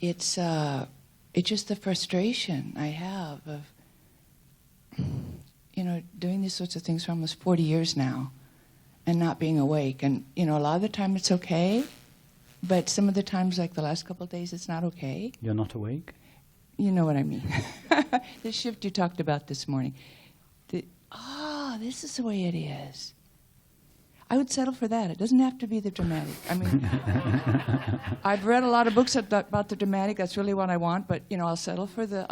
it's just the frustration I have of, doing these sorts of things for almost 40 years now and not being awake. And, a lot of the time it's okay, but some of the times, like the last couple of days, it's not okay. You're not awake? You know what I mean. The shift you talked about this morning. This is the way it is. I would settle for that. It doesn't have to be the dramatic. I mean, I've read a lot of books about the dramatic. That's really what I want. But I'll settle for the.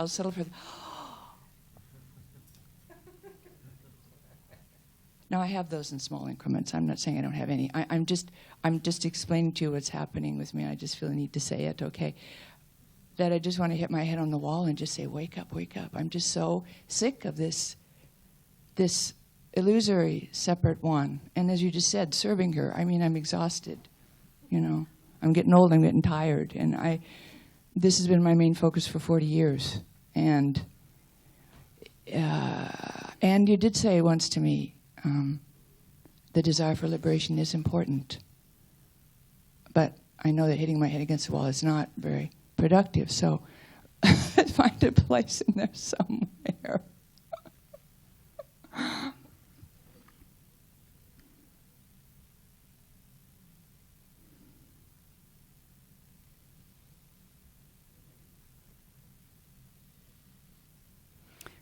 Now I have those in small increments. I'm not saying I don't have any. I'm just explaining to you what's happening with me. I just feel the need to say it. Okay, that I just want to hit my head on the wall and just say, "Wake up, wake up!" I'm just so sick of this illusory separate one. And as you just said, serving her. I mean, I'm exhausted. I'm getting old. I'm getting tired. And this has been my main focus for 40 years. And you did say once to me, the desire for liberation is important. But I know that hitting my head against the wall is not very productive. So find a place in there somewhere.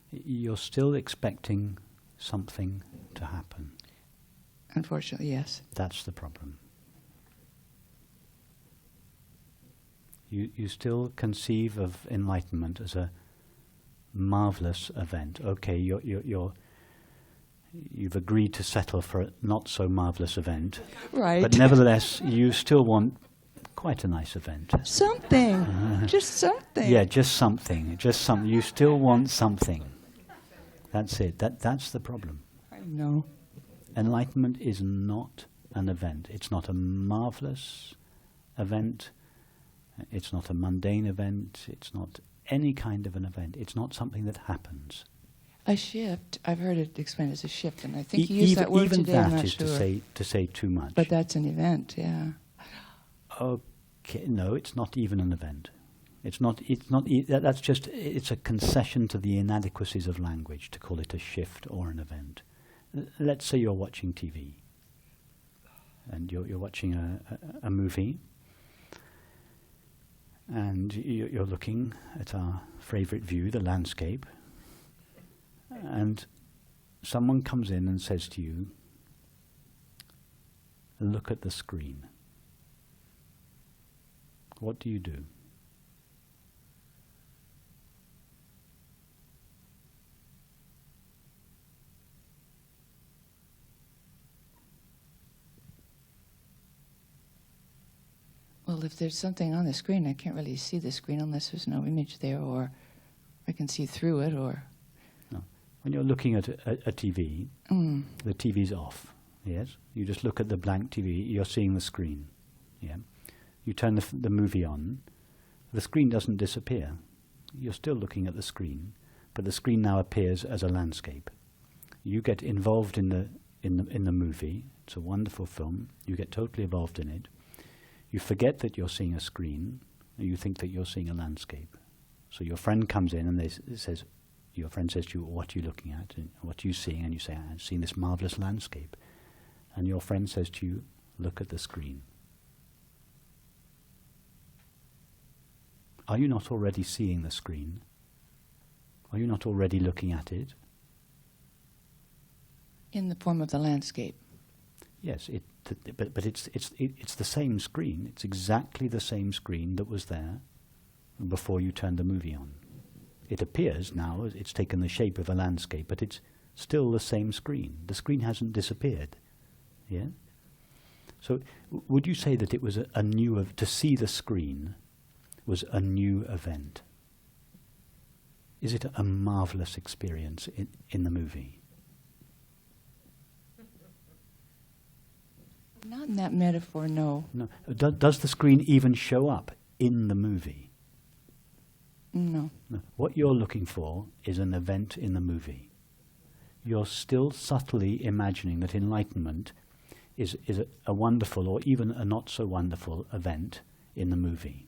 You're still expecting something to happen. Unfortunately, yes. That's the problem. You still conceive of enlightenment as a marvelous event. Okay, you've agreed to settle for a not so marvelous event. Right. But nevertheless, you still want quite a nice event. Something. Just something. Yeah, just something. Just something. You still want something. That's it. That's the problem. I know. Enlightenment is not an event. It's not a marvelous event. It's not a mundane event. It's not any kind of an event. It's not something that happens. A shift. I've heard it explained as a shift, and I think you used that word even today. That I'm not is sure. to say too much. But that's an event, yeah. Okay, no, it's not even an event. That's just, it's a concession to the inadequacies of language to call it a shift or an event. Let's say you're watching TV and you're watching a movie and you're looking at our favorite view, the landscape, and someone comes in and says to you, "Look at the screen." What do you do? Well, if there's something on the screen, I can't really see the screen unless there's no image there, or I can see through it, or... No. When you're looking at a TV, the TV's off, yes? You just look at the blank TV, you're seeing the screen, yeah? You turn the movie on, the screen doesn't disappear. You're still looking at the screen, but the screen now appears as a landscape. You get involved in the movie. It's a wonderful film. You get totally involved in it. You forget that you're seeing a screen, and you think that you're seeing a landscape. So your friend comes in and your friend says to you, "What are you looking at? And what are you seeing?" And you say, "I'm seeing this marvelous landscape." And your friend says to you, "Look at the screen." Are you not already seeing the screen? Are you not already looking at it? In the form of the landscape. Yes, but it's the same screen. It's exactly the same screen that was there before you turned the movie on. It appears now, it's taken the shape of a landscape, but it's still the same screen. The screen hasn't disappeared. Yeah? So would you say that it was to see the screen was a new event? Is it a marvelous experience in the movie? Not in that metaphor, no. No. Does the screen even show up in the movie? No. No. What you're looking for is an event in the movie. You're still subtly imagining that enlightenment is a wonderful or even a not so wonderful event in the movie.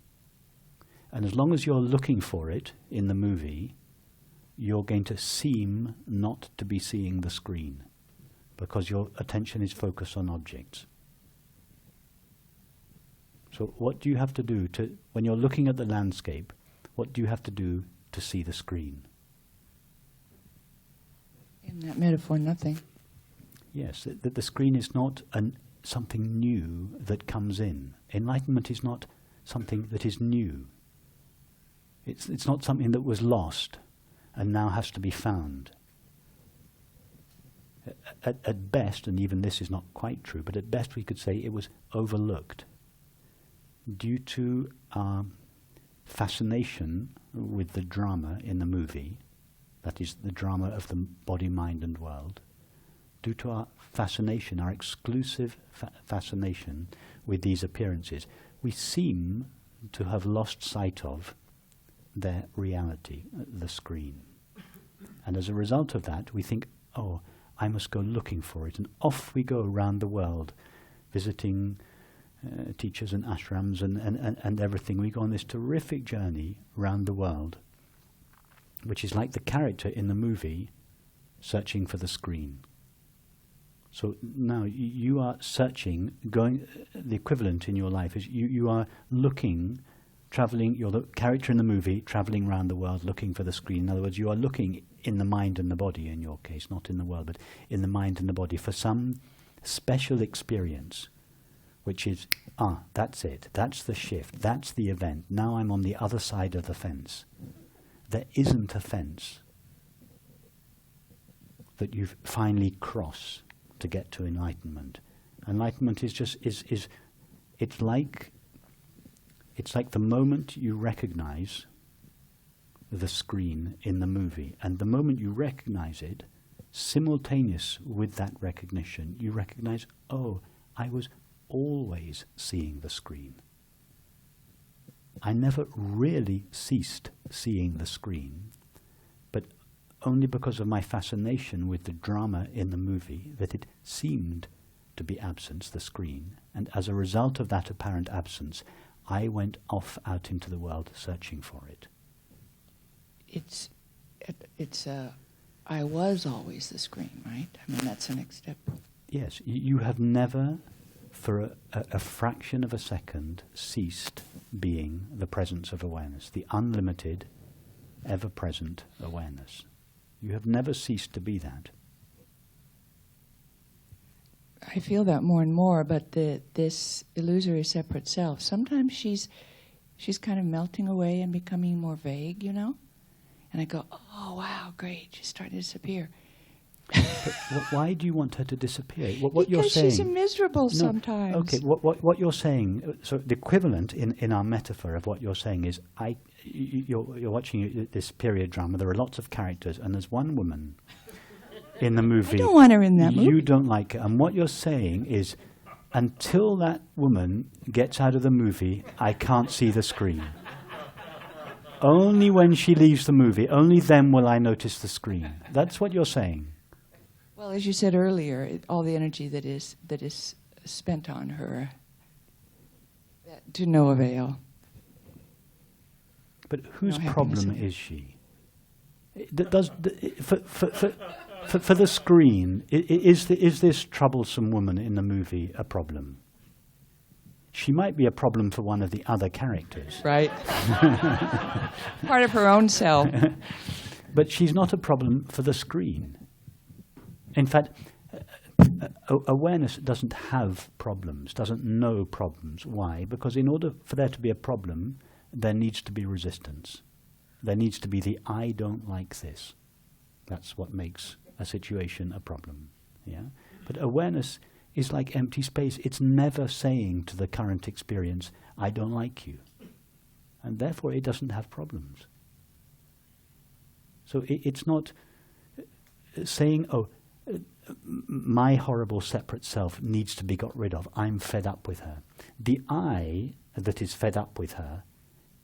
And as long as you're looking for it in the movie, you're going to seem not to be seeing the screen because your attention is focused on objects. So what do you have to do when you're looking at the landscape, what do you have to do to see the screen? In that metaphor, nothing. Yes, that the screen is not something new that comes in. Enlightenment is not something that is new. It's not something that was lost and now has to be found. At best, and even this is not quite true, but at best we could say it was overlooked due to our fascination with the drama in the movie, that is the drama of the body, mind and world, due to our fascination, our exclusive fascination with these appearances, we seem to have lost sight of their reality, the screen. And as a result of that, we think, oh, I must go looking for it. And off we go around the world, visiting teachers and ashrams and everything. We go on this terrific journey around the world, which is like the character in the movie searching for the screen. So now you are searching, the equivalent in your life is you are looking, traveling, you're the character in the movie, traveling around the world looking for the screen. In other words, you are looking in the mind and the body, in your case, not in the world, but in the mind and the body, for some special experience, which is, that's it, that's the shift, that's the event. Now I'm on the other side of the fence. There isn't a fence that you finally cross to get to enlightenment. Enlightenment is just, it's like the moment you recognize the screen in the movie, and the moment you recognize it, simultaneous with that recognition, you recognize, oh, I was always seeing the screen. I never really ceased seeing the screen, but only because of my fascination with the drama in the movie, that it seemed to be absence, the screen, and as a result of that apparent absence, I went off out into the world searching for it. I was always the screen, right? I mean, that's the next step. Yes, you have never, for a fraction of a second, ceased being the presence of awareness, the unlimited, ever-present awareness. You have never ceased to be that. I feel that more and more, but this illusory separate self, sometimes she's kind of melting away and becoming more vague, you know? And I go, oh, wow, great, she's starting to disappear. But why do you want her to disappear? What because you're saying, she's miserable sometimes. Okay, what you're saying, so the equivalent in our metaphor of what you're saying is, you're watching this period drama, there are lots of characters, and there's one woman in the movie. I don't want her in that movie. You don't like her. And what you're saying is, until that woman gets out of the movie, I can't see the screen. Only when she leaves the movie, only then will I notice the screen. That's what you're saying. Well, as you said earlier, all the energy that is spent on her, to no avail. But whose problem is she? For the screen, is this troublesome woman in the movie a problem? She might be a problem for one of the other characters. Right. Part of her own self. But she's not a problem for the screen. In fact, awareness doesn't have problems, doesn't know problems. Why? Because in order for there to be a problem, there needs to be resistance. There needs to be the I don't like this. That's what makes a situation a problem. Yeah? But awareness is like empty space. It's never saying to the current experience, I don't like you. And therefore it doesn't have problems. So it's not saying, my horrible separate self needs to be got rid of. I'm fed up with her. The I that is fed up with her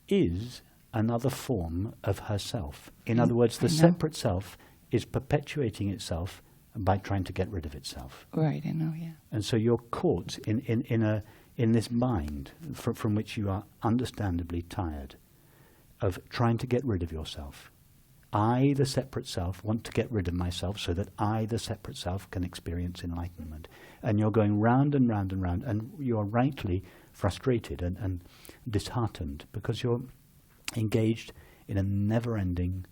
is another form of herself. In other words, the separate self is perpetuating itself by trying to get rid of itself. Right, I know, yeah. And so you're caught in this bind from which you are understandably tired. of trying to get rid of yourself. I, the separate self, want to get rid of myself so that I, the separate self, can experience enlightenment. And you're going round and round and round, and you're rightly frustrated and disheartened because you're engaged in a never-ending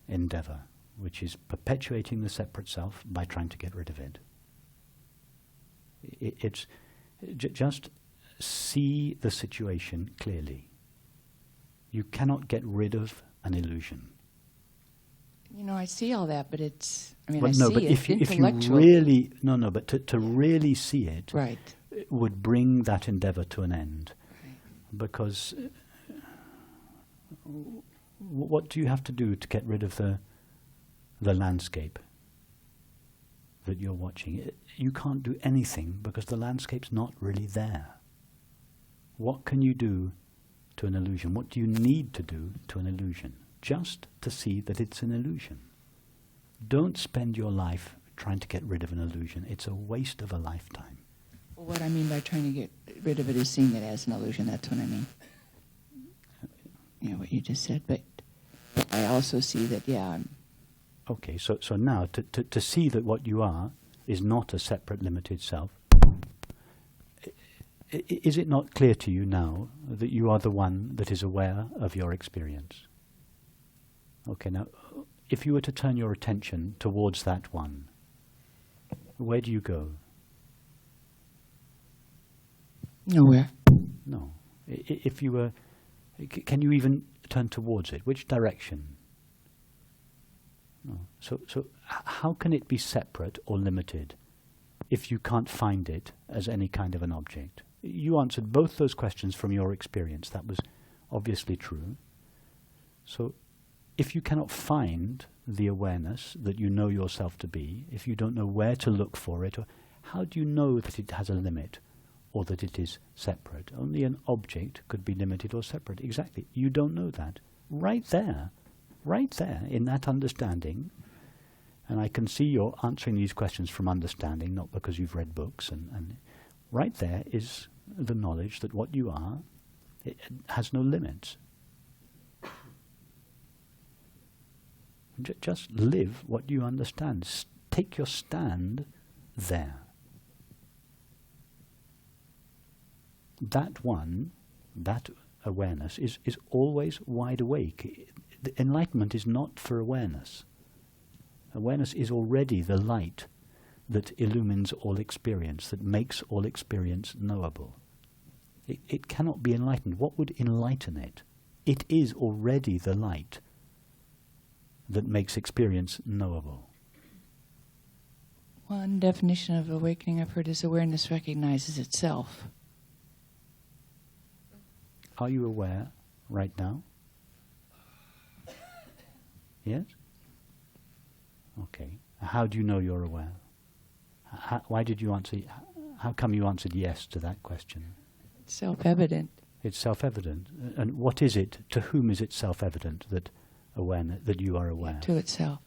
endeavor, which is perpetuating the separate self by trying to get rid of it. It's just see the situation clearly. You cannot get rid of an illusion. You know, I see all that, but it's, I mean, But I no, see but it if you intellectually. really, but to really see it Right. would bring that endeavor to an end. Right. Because what do you have to do to get rid of the landscape that you're watching? You can't do anything because the landscape's not really there. What can you do to an illusion? What do you need to do to an illusion? Just to see that it's an illusion. Don't spend your life trying to get rid of an illusion. It's a waste of a lifetime. Well, what I mean by trying to get rid of it is seeing it as an illusion. That's what I mean. You know, what you just said. But I also see that, I'm... Okay, so now to see that what you are is not a separate limited self, is it not clear to you now that you are the one that is aware of your experience? Okay, now, if you were to turn your attention towards that one, where do you go? Nowhere. No. If you were, can you even turn towards it? Which direction? No. So how can it be separate or limited if you can't find it as any kind of an object? You answered both those questions from your experience. That was obviously true. So if you cannot find the awareness that you know yourself to be, if you don't know where to look for it, or how do you know that it has a limit or that it is separate? Only an object could be limited or separate. Exactly. You don't know that. Right there in that understanding, and I can see you're answering these questions from understanding, not because you've read books, and right there is the knowledge that what you are, it has no limits. Just live what you understand. Take your stand there. That one, that awareness is always wide awake. The enlightenment is not for awareness. Awareness is already the light that illumines all experience, that makes all experience knowable. It cannot be enlightened. What would enlighten it? It is already the light that makes experience knowable. One definition of awakening I've heard is awareness recognizes itself. Are you aware right now? Yes? Okay. How do you know you're aware? Why did you answer? How come you answered yes to that question? It's self-evident. It's self-evident. And what is it? To whom is it self-evident that awareness, that you are aware? To itself.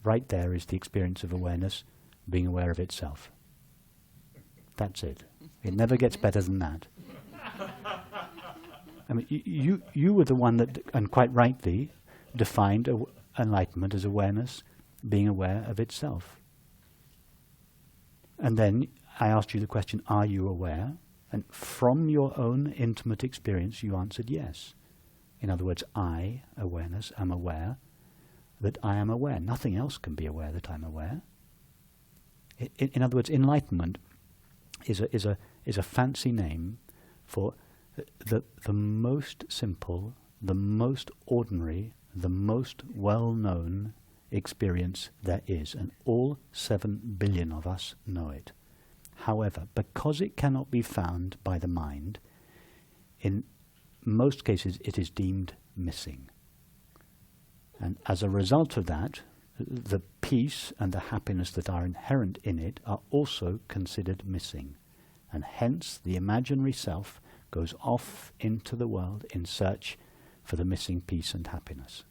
Right there is the experience of awareness being aware of itself. That's it. It never gets better than that. I mean, you were the one that, and quite rightly, defined enlightenment as awareness being aware of itself. And then I asked you the question, are you aware? And from your own intimate experience, you answered yes. In other words, I, awareness, am aware that I am aware. Nothing else can be aware that I'm aware. In other words, enlightenment is a fancy name for the most simple, the most ordinary, the most well-known experience there is, and all 7 billion of us know it. However, because it cannot be found by the mind, in most cases it is deemed missing. And as a result of that, the peace and the happiness that are inherent in it are also considered missing. And hence the imaginary self goes off into the world in search for the missing peace and happiness.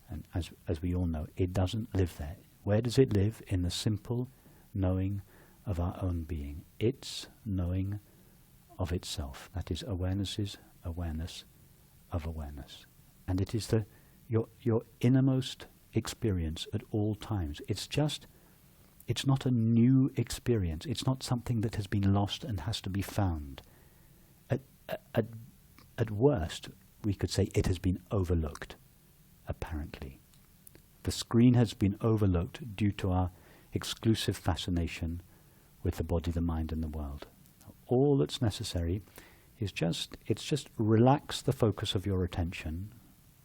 And as we all know, it doesn't live there. Where does it live? In the simple knowing of our own being. Its knowing of itself. That is awareness's awareness of awareness. And it is your innermost experience at all times. It's not a new experience. It's not something that has been lost and has to be found. At worst, we could say it has been overlooked, apparently. The screen has been overlooked due to our exclusive fascination with the body, the mind, and the world. All that's necessary is just relax the focus of your attention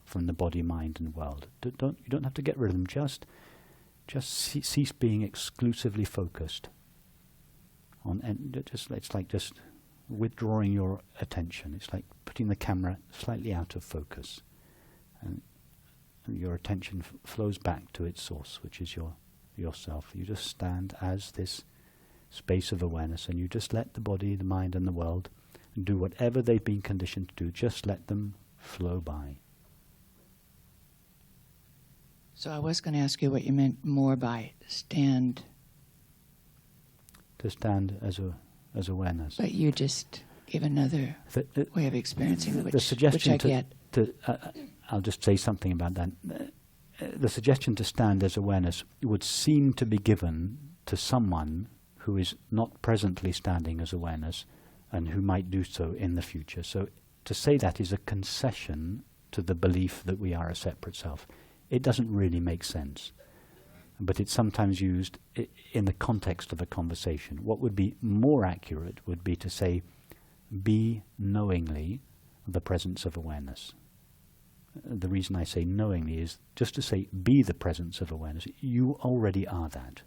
from the body, mind, and world. You don't have to get rid of them. Just cease being exclusively focused on. And it's like just withdrawing your attention. It's like putting the camera slightly out of focus, and your attention flows back to its source, which is yourself. You just stand as this space of awareness, and you just let the body, the mind, and the world do whatever they've been conditioned to do. Just let them flow by. So I was going to ask you what you meant more by stand. To stand as awareness. But you just give another way of experiencing it, the suggestion which I get. I'll just say something about that. The suggestion to stand as awareness would seem to be given to someone who is not presently standing as awareness and who might do so in the future. So to say that is a concession to the belief that we are a separate self. It doesn't really make sense, but it's sometimes used in the context of a conversation. What would be more accurate would be to say, be knowingly the presence of awareness. The reason I say knowingly is just to say, be the presence of awareness. You already are that.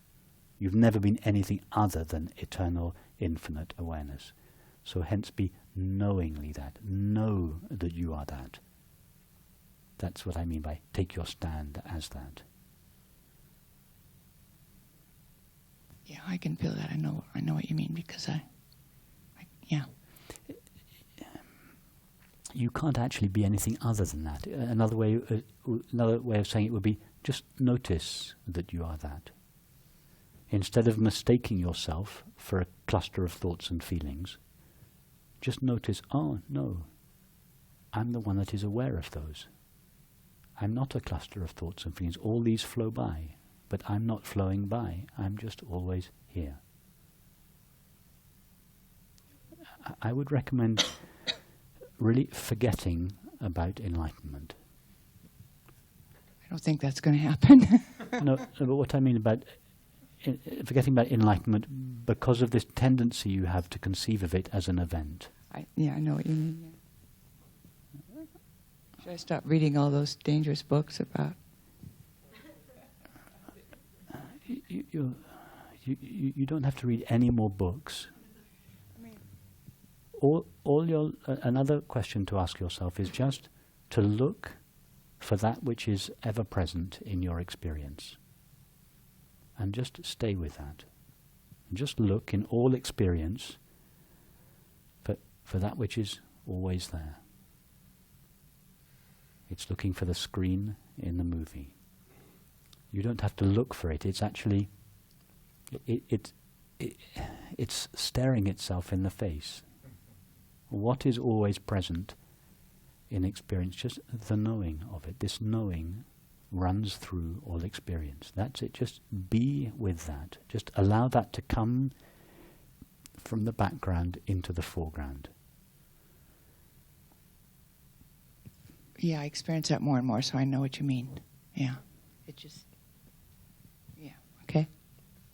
You've never been anything other than eternal, infinite awareness. So hence be knowingly that. Know that you are that. That's what I mean by take your stand as that. Yeah, I can feel that. I know what you mean because yeah. You can't actually be anything other than that. Another way of saying it would be just notice that you are that. Instead of mistaking yourself for a cluster of thoughts and feelings, just notice, oh no, I'm the one that is aware of those. I'm not a cluster of thoughts and feelings. All these flow by, but I'm not flowing by. I'm just always here. I would recommend really forgetting about enlightenment. I don't think that's going to happen. No, but what I mean about forgetting about enlightenment because of this tendency you have to conceive of it as an event. I know what you mean. Yeah. Should I stop reading all those dangerous books about? You don't have to read any more books. Another question to ask yourself is just to look for that which is ever present in your experience. And just stay with that. And just look in all experience for that which is always there. It's looking for the screen in the movie. You don't have to look for it. It's actually, it's staring itself in the face. What is always present in experience? Just the knowing of it. This knowing runs through all experience. That's it. Just be with that. Just allow that to come from the background into the foreground. Yeah, I experience that more and more, so I know what you mean. Yeah. It just